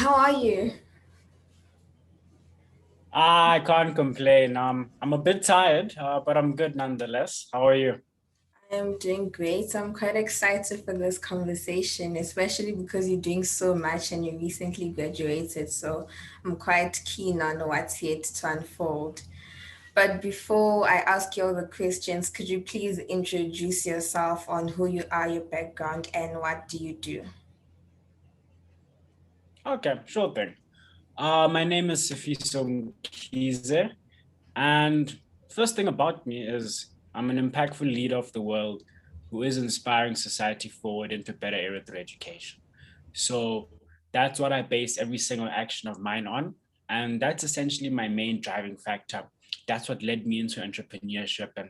How are you? I can't complain. I'm a bit tired, but I'm good nonetheless. How are you? I'm doing great. I'm quite excited for this conversation, especially because you're doing so much and you recently graduated. So I'm quite keen on what's yet to unfold. But before I ask you all the questions, could you please introduce yourself on who you are, your background, and what do you do? Okay, sure thing. My name is Sifiso Mkhize, and first thing about me is I'm an impactful leader of the world who is inspiring society forward into better era through education. So that's what I base every single action of mine on, and that's essentially my main driving factor. That's what led me into entrepreneurship, and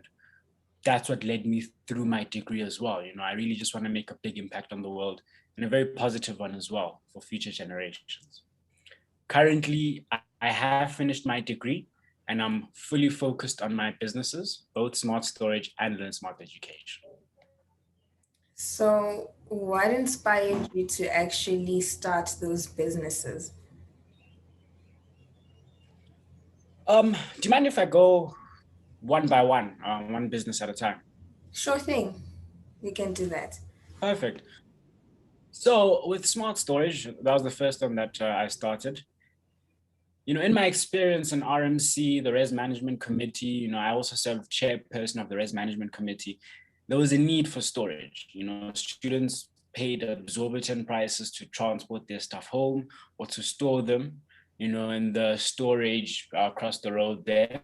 that's what led me through my degree as well. I really just want to make a big impact on the world and a very positive one as well for future generations. Currently, I have finished my degree and I'm fully focused on my businesses, both smart storage and LearnSmart education. So, what inspired you to actually start those businesses? Do you mind if I go one by one, one business at a time? Sure thing. We can do that. Perfect. So with smart storage, that was the first one that I started. In my experience in RMC, the Res Management Committee, I also served chairperson of the Res Management Committee. There was a need for storage. Students paid exorbitant prices to transport their stuff home or to store them, in the storage across the road there.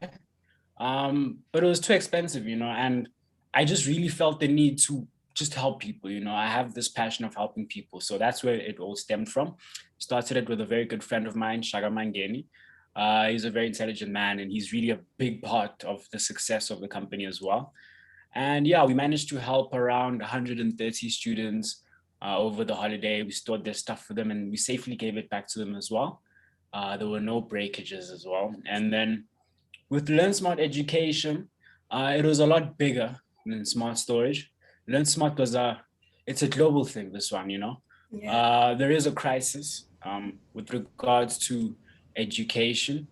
But it was too expensive, and I just really felt the need to just help people. I have this passion of helping people. So that's where it all stemmed from. Started it with a very good friend of mine, Shaga Mangeni. He's a very intelligent man, and he's really a big part of the success of the company as well. And yeah, we managed to help around 130 students over the holiday. We stored their stuff for them, and we safely gave it back to them as well. There were no breakages as well. And then with LearnSmart education, it was a lot bigger than smart storage. LearnSmart it's a global thing, this one, Yeah. There is a crisis with regards to education.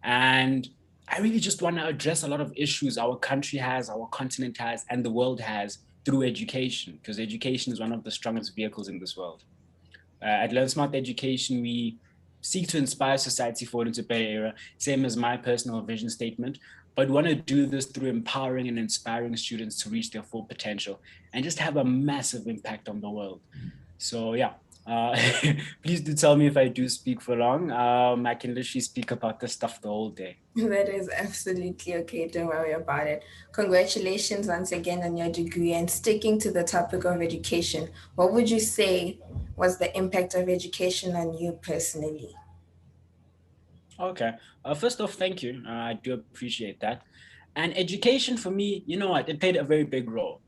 And I really just want to address a lot of issues our country has, our continent has, and the world has through education, because education is one of the strongest vehicles in this world. At LearnSmart Education, we seek to inspire society forward into a better era, same as my personal vision statement. But we want to do this through empowering and inspiring students to reach their full potential and just have a massive impact on the world. So, yeah, uh, please do tell me if I do speak for long. I can literally speak about this stuff the whole day. That is absolutely okay. Don't worry about it. Congratulations once again on your degree. And sticking to the topic of education, what would you say was the impact of education on you personally? Okay. First off, thank you. I do appreciate that. And education for me, you know what, it played a very big role.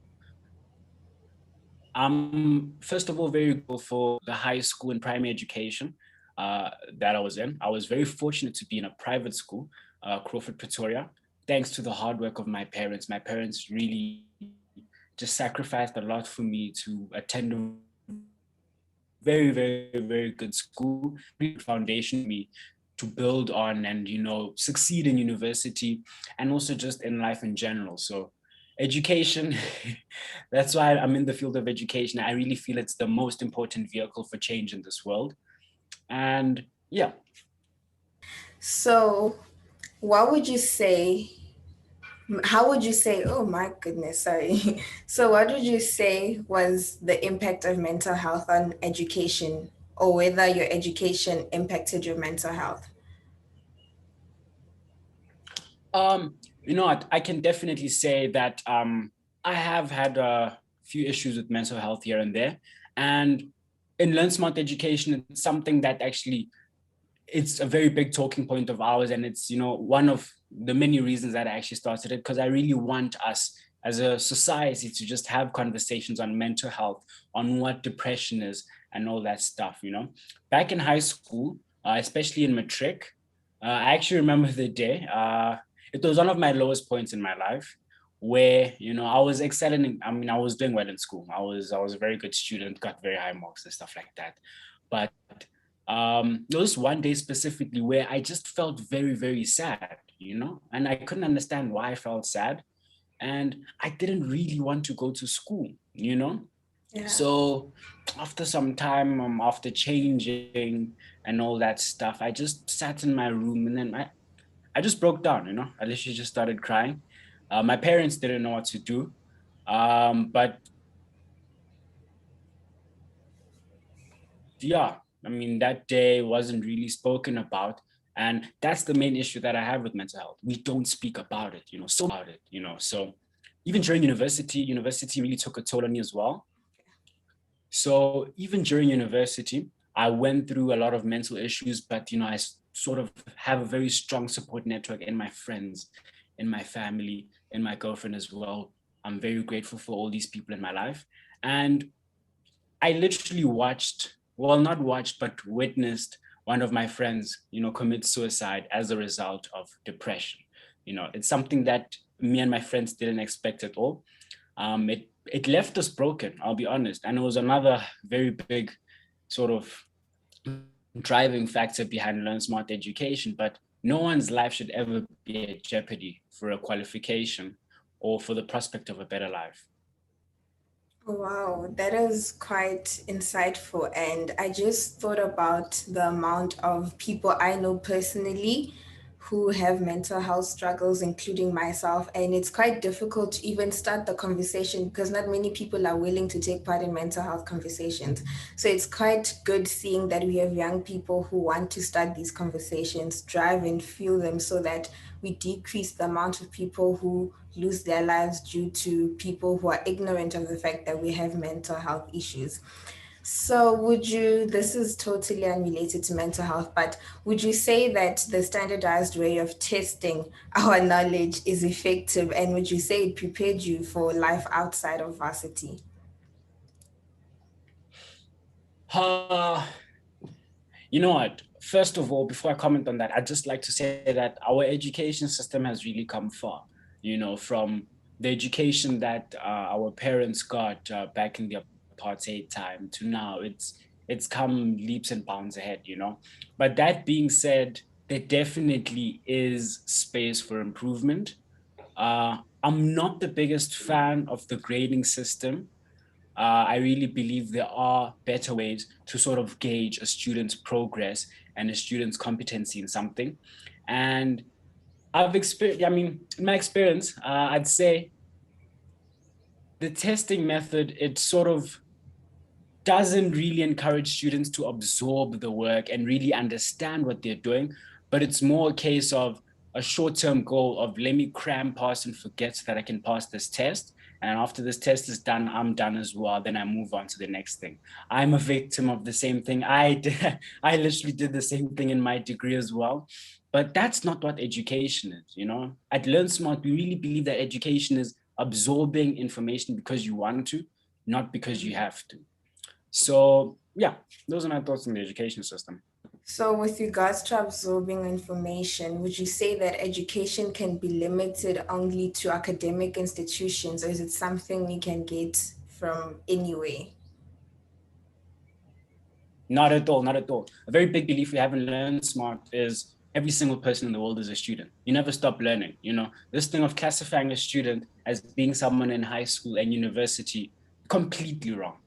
I'm first of all very grateful for the high school and primary education that I was in. I was very fortunate to be in a private school, Crawford, Pretoria, thanks to the hard work of my parents. My parents really just sacrificed a lot for me to attend a very, very, very good school, really good foundation for me to build on and, succeed in university and also just in life in general. So education, that's why I'm in the field of education. I really feel it's the most important vehicle for change in this world. And yeah, So, what would you say? How would you say, oh my goodness, sorry. So, what would you say was the impact of mental health on education, or whether your education impacted your mental health? you know what, I can definitely say that I have had a few issues with mental health here and there. And in LearnSmart education, it's something that actually it's a very big talking point of ours, and it's one of the many reasons that I actually started it, because I really want us as a society to just have conversations on mental health, on what depression is and all that stuff. Back in high school, especially in matric, I actually remember the day. It was one of my lowest points in my life, where I was excelling I was doing well in school. I was a very good student, got very high marks and stuff like that. But There was one day specifically where I just felt very, very sad, and I couldn't understand why I felt sad. And I didn't really want to go to school. Yeah. So after some time, after changing and all that stuff, I just sat in my room and then I just broke down. I literally just started crying. My parents didn't know what to do. But yeah, I mean, that day wasn't really spoken about. And that's the main issue that I have with mental health. We don't speak about it. So even during university really took a toll on me as well. So even during university, I went through a lot of mental issues, but I sort of have a very strong support network in my friends, in my family, in my girlfriend as well. I'm very grateful for all these people in my life. And I literally not watched, but witnessed one of my friends, commit suicide as a result of depression. It's something that me and my friends didn't expect at all. It left us broken, I'll be honest. And it was another very big sort of driving factor behind LearnSmart education. But no one's life should ever be at jeopardy for a qualification or for the prospect of a better life. Wow, that is quite insightful. And I just thought about the amount of people I know personally who have mental health struggles, including myself. And it's quite difficult to even start the conversation because not many people are willing to take part in mental health conversations. So it's quite good seeing that we have young people who want to start these conversations, drive and fuel them so that we decrease the amount of people who lose their lives due to people who are ignorant of the fact that we have mental health issues. So, this is totally unrelated to mental health, but would you say that the standardized way of testing our knowledge is effective? And would you say it prepared you for life outside of varsity? Uh, You know what? First of all, before I comment on that, I'd just like to say that our education system has really come far, from the education that our parents got back in the apartheid time to now. It's come leaps and bounds ahead. But that being said, there definitely is space for improvement. I'm not the biggest fan of the grading system. I really believe there are better ways to sort of gauge a student's progress and a student's competency in something. And in my experience, I'd say the testing method, it sort of doesn't really encourage students to absorb the work and really understand what they're doing, but it's more a case of a short-term goal of let me cram, pass, and forget so that I can pass this test. And after this test is done, I'm done as well. Then I move on to the next thing. I'm a victim of the same thing. I literally did the same thing in my degree as well. But that's not what education is. At LearnSmart, we really believe that education is absorbing information because you want to, not because you have to. So yeah, those are my thoughts on the education system. So, with regards to absorbing information, would you say that education can be limited only to academic institutions, or is it something we can get from anywhere? Not at all, not at all. A very big belief we have in LearnSmart is every single person in the world is a student. You never stop learning. This thing of classifying a student as being someone in high school and university, completely wrong.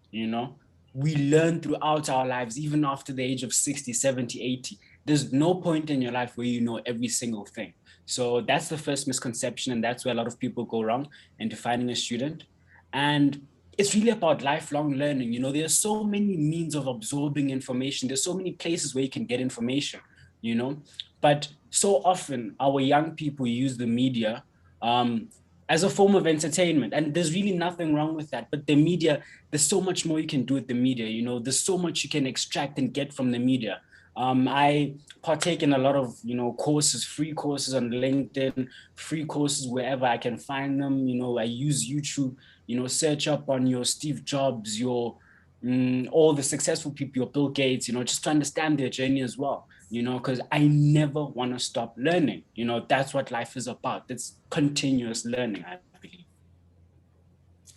We learn throughout our lives, even after the age of 60, 70, 80. There's no point in your life where you know every single thing. So that's the first misconception, and that's where a lot of people go wrong in defining a student. And it's really about lifelong learning. There's so many means of absorbing information. There's so many places where you can get information. But so often our young people use the media um, as a form of entertainment. And there's really nothing wrong with that. But the media, there's so much more you can do with the media. There's so much you can extract and get from the media. I partake in a lot of, courses, free courses on LinkedIn, free courses wherever I can find them. I use YouTube, search up on your Steve Jobs, your all the successful people, your Bill Gates, just to understand their journey as well, because I never want to stop learning. That's what life is about. It's continuous learning, I believe.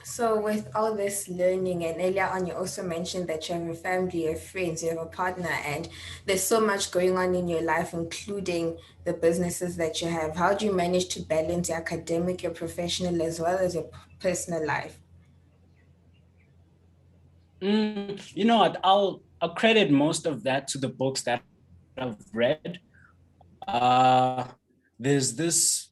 So, with all this learning, and earlier on, you also mentioned that you have a family, you have friends, you have a partner, and there's so much going on in your life, including the businesses that you have. How do you manage to balance your academic, your professional, as well as your personal life? You know what? I'll credit most of that to the books that I've read. There's this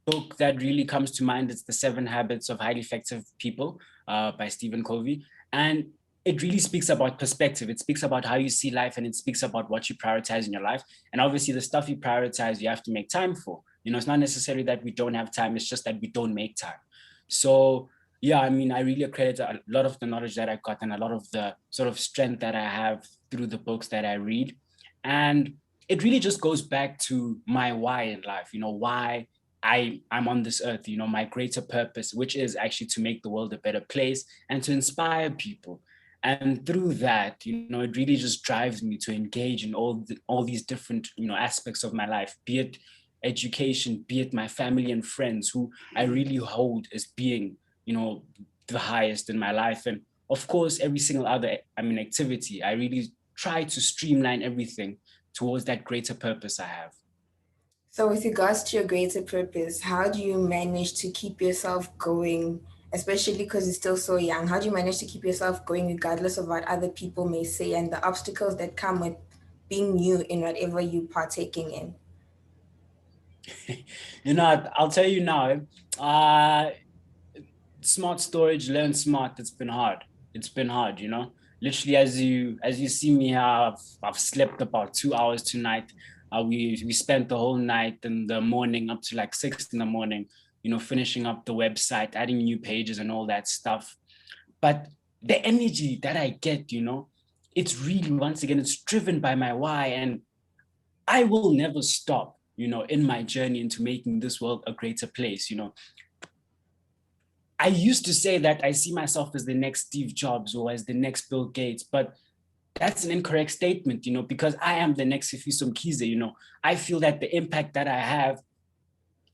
book that really comes to mind. It's The 7 Habits of Highly Effective People by Stephen Covey. And it really speaks about perspective. It speaks about how you see life, and it speaks about what you prioritize in your life. And obviously the stuff you prioritize, you have to make time for. You know, it's not necessarily that we don't have time, it's just that we don't make time. So yeah, I mean, I really credit a lot of the knowledge that I got and a lot of the sort of strength that I have through the books that I read. And it really just goes back to my why in life, you know, why I'm on this earth, you know, my greater purpose, which is actually to make the world a better place and to inspire people. And through that, you know, it really just drives me to engage in all these different, you know, aspects of my life, be it education, be it my family and friends who I really hold as being, you know, the highest in my life. And of course, every single other, activity, I really try to streamline everything towards that greater purpose I have. So, with regards to your greater purpose, how do you manage to keep yourself going, especially because you're still so young? How do you manage to keep yourself going regardless of what other people may say and the obstacles that come with being new in whatever you're partaking in? You know, I'll tell you now, uh, smart storage, learn smart. It's been hard. It's been hard, you know. Literally, as you see me here, I've slept about 2 hours tonight. We spent the whole night and the morning up to like 6 in the morning, you know, finishing up the website, adding new pages and all that stuff. But the energy that I get, you know, it's really, once again, it's driven by my why, and I will never stop, you know, in my journey into making this world a greater place. You know, I used to say that I see myself as the next Steve Jobs or as the next Bill Gates, but that's an incorrect statement, you know, because I am the next Sifiso Mkhize. You know, I feel that the impact that I have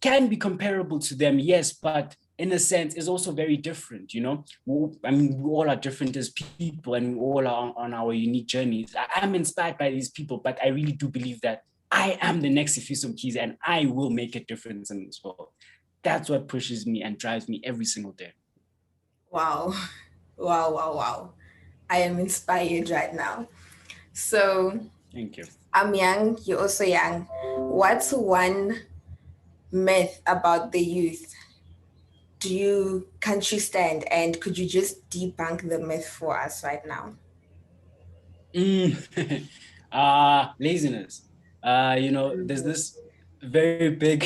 can be comparable to them, yes, but in a sense is also very different, you know. We all are different as people, and we all are on our unique journeys. I'm inspired by these people, but I really do believe that I am the next Sifiso Mkhize and I will make a difference in this world. That's what pushes me and drives me every single day. Wow. Wow, wow, wow. I am inspired right now. So, Thank you. I'm young, you're also young. What's one myth about the youth do you can't you stand, and could you just debunk the myth for us right now? Laziness. You know, there's this very big,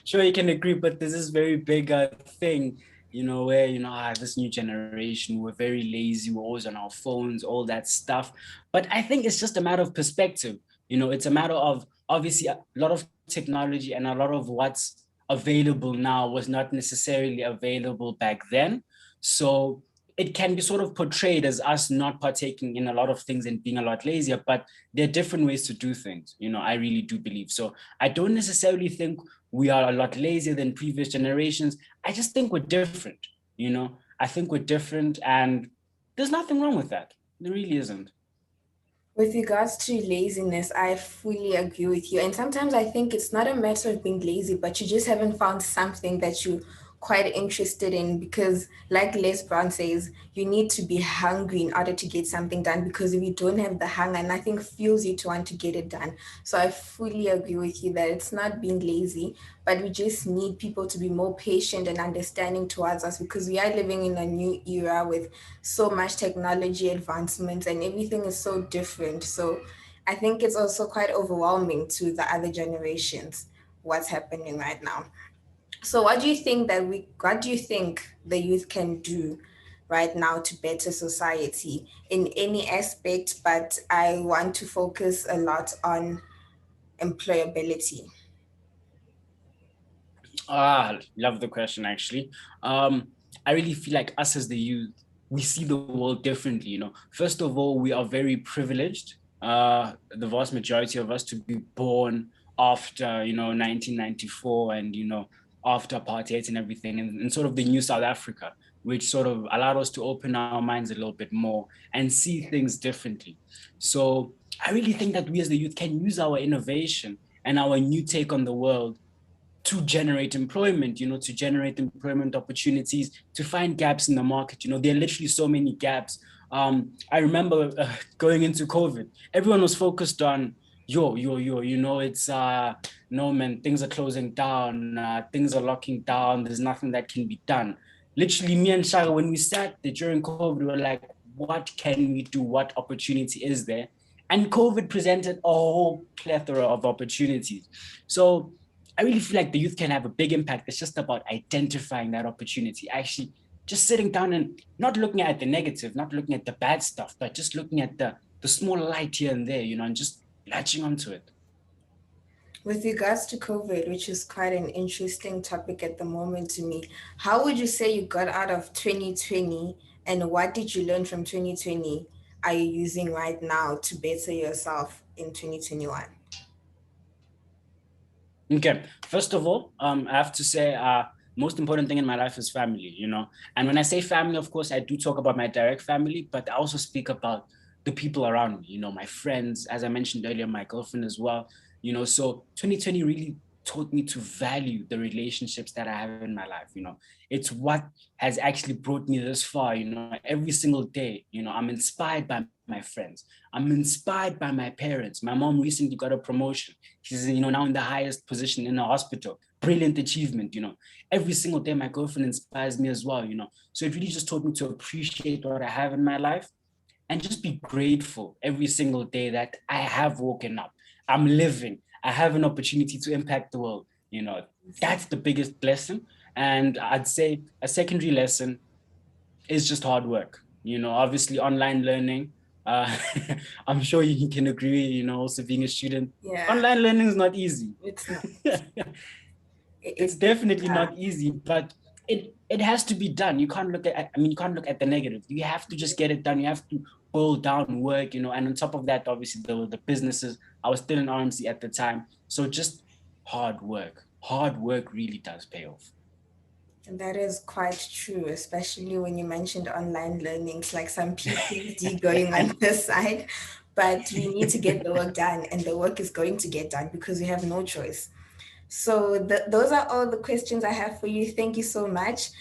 sure you can agree, but there's this very big thing, you know, where, you know, this new generation, we're very lazy, we're always on our phones, all that stuff. But I think it's just a matter of perspective. You know, it's a matter of obviously a lot of technology and a lot of what's available now was not necessarily available back then. So it can be sort of portrayed as us not partaking in a lot of things and being a lot lazier, but there are different ways to do things. You know, I really do believe. So I don't necessarily think we are a lot lazier than previous generations. I just think we're different. You know, I think we're different, and there's nothing wrong with that. There really isn't. With regards to laziness, I fully agree with you. And sometimes I think it's not a matter of being lazy, but you just haven't found something that you quite interested in because like Les Brown says, you need to be hungry in order to get something done because if you don't have the hunger, nothing fuels you to want to get it done. So I fully agree with you that it's not being lazy, but we just need people to be more patient and understanding towards us because we are living in a new era with so much technology advancements and everything is so different. So I think it's also quite overwhelming to the other generations what's happening right now. So what do you think the youth can do right now to better society in any aspect, but I want to focus a lot on employability. Love the question actually. Um, I really feel like us as the youth, we see the world differently. You know, first of all, we are very privileged. The vast majority of us to be born after 1994 and after apartheid and everything, and sort of the new South Africa. which sort of allowed us to open our minds a little bit more and see things differently. So I really think that we as the youth can use our innovation and our new take on the world to generate employment, to generate employment opportunities, to find gaps in the market. There are literally so many gaps. I remember going into COVID, everyone was focused on, it's, no, man, things are closing down, things are locking down, there's nothing that can be done. Literally, me and Shara, when we sat there during COVID, we were like, what can we do? What opportunity is there? And COVID presented a whole plethora of opportunities. So I really feel like the youth can have a big impact. It's just about identifying that opportunity, actually just sitting down and not looking at the negative, not looking at the bad stuff, but just looking at the small light here and there, and just latching onto it. With regards to COVID, which is quite an interesting topic at the moment to me, how would you say you got out of 2020 and what did you learn from 2020 are you using right now to better yourself in 2021? Okay, first of all, I have to say, most important thing in my life is family, And when I say family, of course, I do talk about my direct family, but I also speak about the people around me, my friends, as I mentioned earlier, my girlfriend as well, So 2020 really taught me to value the relationships that I have in my life, It's what has actually brought me this far, Every single day, I'm inspired by my friends. I'm inspired by my parents. My mom recently got a promotion. She's, now in the highest position in the hospital. Brilliant achievement, Every single day, my girlfriend inspires me as well, So it really just taught me to appreciate what I have in my life and just be grateful every single day that I have woken up. I'm living. I have an opportunity to impact the world, That's the biggest lesson. And I'd say a secondary lesson is just hard work. Obviously online learning. Uh, I'm sure you can agree, also being a student, Yeah, online learning is not easy. it's not. It's definitely not easy, but it has to be done. You can't look at, you can't look at the negative. You have to just get it done. You have to boil down work, and on top of that, obviously the businesses. I was still in RMC at the time. So just hard work. Hard work really does pay off. And that is quite true, especially when you mentioned online learnings, like some PTSD going on this side. But we need to get the work done, and the work is going to get done because we have no choice. So those are all the questions I have for you. Thank you so much.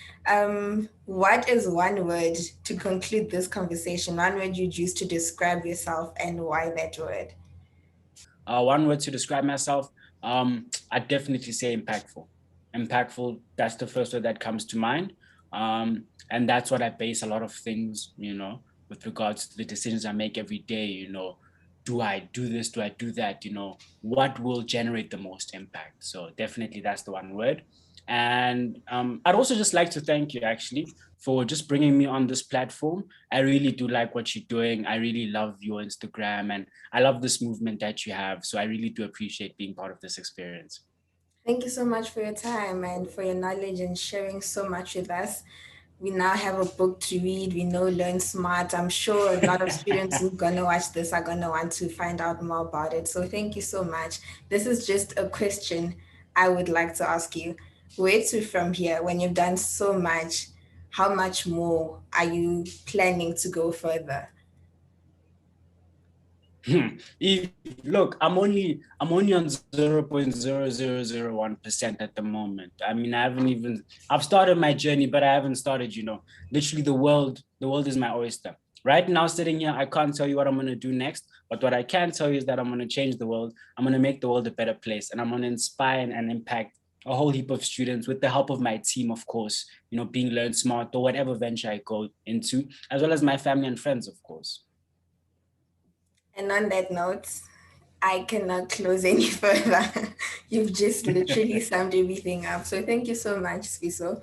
What is one word to conclude this conversation? One word you'd use to describe yourself and why that word? One word to describe myself, I'd definitely say impactful. Impactful, that's the first word that comes to mind. And that's what I base a lot of things, with regards to the decisions I make every day, do I do this? Do I do that? What will generate the most impact? So definitely that's the one word. And I'd also just like to thank you actually for just bringing me on this platform. I really do like what you're doing. I really love your Instagram and I love this movement that you have. So I really do appreciate being part of this experience. Thank you so much for your time and for your knowledge and sharing so much with us. We now have a book to read. We know LearnSmart. I'm sure a lot of students who are going to watch this are going to want to find out more about it. So thank you so much. This is just a question I would like to ask you. Where to from here when you've done so much? How much more are you planning to go further? Look, I'm only on 0.0001% at the moment. I mean, I've started my journey, but I haven't started, literally the world is my oyster. Right now, sitting here, I can't tell you what I'm going to do next, but what I can tell you is that I'm going to change the world. I'm going to make the world a better place, and I'm going to inspire and impact a whole heap of students with the help of my team, of course, being LearnSmart or whatever venture I go into, as well as my family and friends, of course. And on that note, I cannot close any further. You've just literally summed everything up. So thank you so much, Sifiso.